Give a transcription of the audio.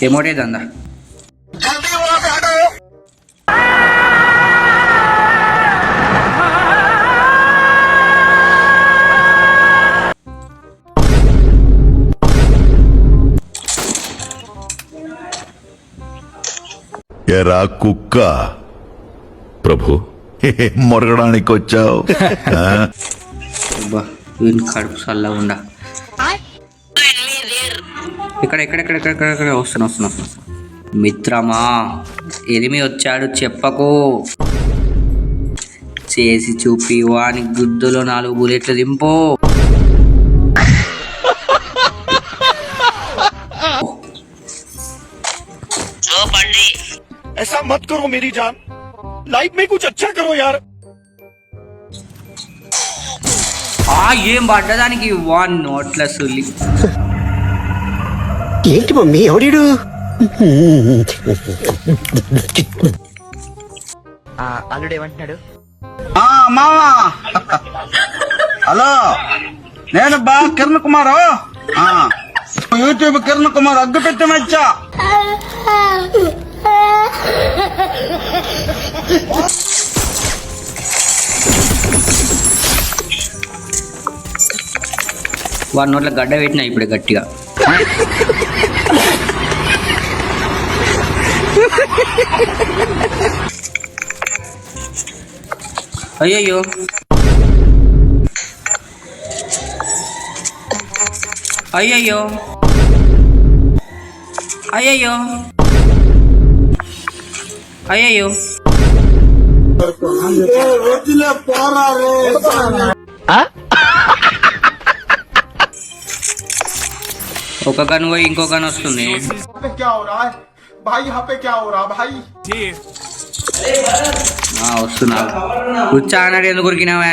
ఎమోటే దందా ఎరా కుక్క ప్రభు మొరగడానికి వచ్చావు. వీని కడుపు చల్లగా ఉండా. ఇక్కడ ఇక్కడ ఇక్కడ ఇక్కడ ఇక్కడ ఇక్కడ వస్తున్నా వస్తున్నా వస్తున్నా. మిత్రమా ఎనిమి వచ్చాడు చెప్పకు, చేసి చూపి వాని గుద్దులో 4 బుల్లెట్లు దింపు. ऐसा मत करो मेरी जान, लाइफ में कुछ अच्छा करो यार. ఏం పడ్డదానికి వాన్ నోట్ల సుల్లి. ఏంటి మమ్మీ ఎవడీడు? అల్లుడు ఏమంటున్నాడు? మామా హలో, నేను బా కిరణ్ కుమార్, యూట్యూబ్ కిరణ్ కుమార్ అగ్గు పెట్టి మచ్చా. వాడి నోట్ల గడ్డ పెట్టినా ఇప్పుడు గట్టిగా. అయ్యయ్యో అయ్యయ్యో అయ్యయ్యో అయ్యయ్యో ఒక గన్ పోయి ఇంకో గన్ వస్తుంది. వస్తున్నా ఉచ్చా అన్నాడు, ఎందుకు ఉరికినావా?